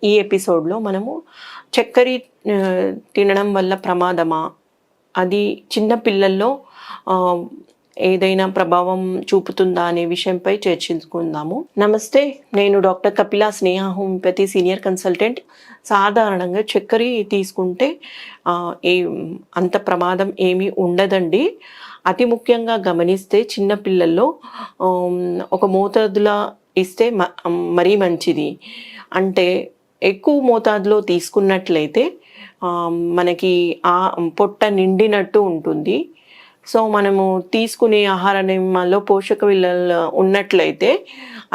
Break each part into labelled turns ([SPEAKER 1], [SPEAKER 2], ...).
[SPEAKER 1] ఈ ఎపిసోడ్లో మనము చక్కెర తినడం వల్ల ప్రమాదమా, అది చిన్న పిల్లల్లో ఏదైనా ప్రభావం చూపుతుందా అనే విషయంపై చర్చించుకుందాము. నమస్తే, నేను డాక్టర్ కపిలా స్నేహ హోమియోపతి సీనియర్ కన్సల్టెంట్. సాధారణంగా చక్కెర తీసుకుంటే ఏ అంత ప్రమాదం ఏమీ ఉండదండి. అతి ముఖ్యంగా గమనిస్తే చిన్న పిల్లల్లో ఒక మోతాదులా ఇస్తే మరీ మంచిది. అంటే ఎక్కువ మోతాదులో తీసుకున్నట్లయితే మనకి ఆ పొట్ట నిండినట్టు ఉంటుంది. సో మనము తీసుకునే ఆహార నియమాల్లో పోషక విలువలు ఉన్నట్లయితే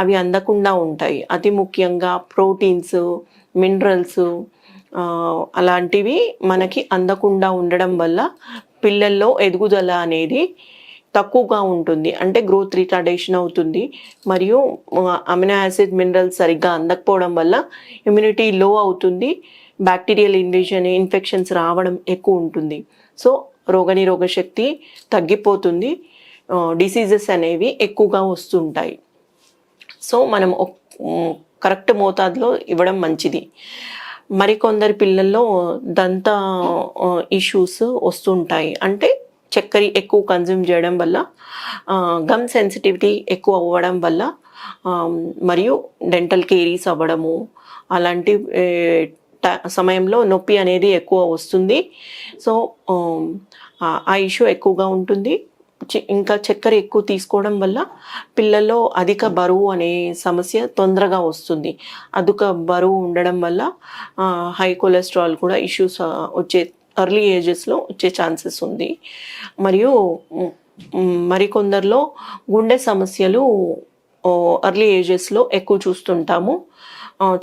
[SPEAKER 1] అవి అందకుండా ఉంటాయి. అతి ముఖ్యంగా ప్రోటీన్స్, మినరల్స్ అలాంటివి మనకి అందకుండా ఉండడం వల్ల పిల్లల్లో ఎదుగుదల అనేది తక్కువగా ఉంటుంది. అంటే గ్రోత్ రిటార్డేషన్ అవుతుంది. మరియు అమినో యాసిడ్, మినరల్స్ సరిగ్గా అందకపోవడం వల్ల ఇమ్యూనిటీ లో అవుతుంది. బ్యాక్టీరియల్ ఇన్వేషన్, ఇన్ఫెక్షన్స్ రావడం ఎక్కువ ఉంటుంది. సో రోగనిరోధక శక్తి తగ్గిపోతుంది. డిసీజెస్ అనేవి ఎక్కువగా వస్తుంటాయి. సో మనం కరెక్ట్ మోతాదులో ఇవ్వడం మంచిది. మరికొందరి పిల్లల్లో దంత ఇష్యూస్ వస్తుంటాయి. అంటే చక్కెర ఎక్కువ కన్జ్యూమ్ చేయడం వల్ల, గమ్ సెన్సిటివిటీ ఎక్కువ అవ్వడం వల్ల, మరియు డెంటల్ కేరీస్ అవ్వడము, అలాంటి సమయంలో నొప్పి అనేది ఎక్కువ వస్తుంది. సో ఆ ఇష్యూ ఎక్కువగా ఉంటుంది. ఇంకా చక్కెర ఎక్కువ తీసుకోవడం వల్ల పిల్లల్లో అధిక బరువు అనే సమస్య తొందరగా వస్తుంది. అధిక బరువు ఉండడం వల్ల హై కొలెస్ట్రాల్ కూడా ఇష్యూస్ వచ్చే ఎర్లీ ఏజెస్లో వచ్చే ఛాన్సెస్ ఉంది. మరియు మరికొందరిలో గుండె సమస్యలు ఎర్లీ ఏజెస్లో ఎక్కువ చూస్తుంటాము.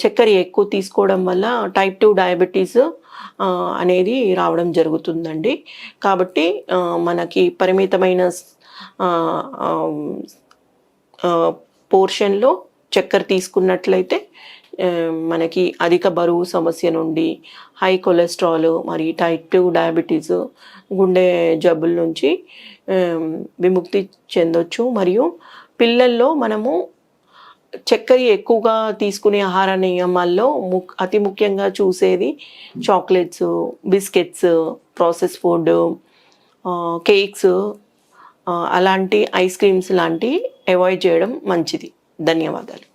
[SPEAKER 1] చక్కెర ఎక్కువ తీసుకోవడం వల్ల టైప్ 2 డయాబెటీస్ అనేది రావడం జరుగుతుందండి. కాబట్టి మనకి పరిమితమైన పోర్షన్లో చక్కెర తీసుకున్నట్లయితే మనకి అధిక బరువు సమస్య నుండి, హై కొలెస్ట్రాల్ మరియు టైప్ 2 డయాబెటీస్, గుండె జబ్బుల నుంచి విముక్తి చెందొచ్చు. మరియు పిల్లల్లో మనము చక్కెర ఎక్కువగా తీసుకునే ఆహార నియమాల్లో అతి ముఖ్యంగా చూసేది chocolates, biscuits, process food, cakes, అలాంటి ఐస్ క్రీమ్స్ లాంటివి అవాయిడ్ చేయడం మంచిది. ధన్యవాదాలు.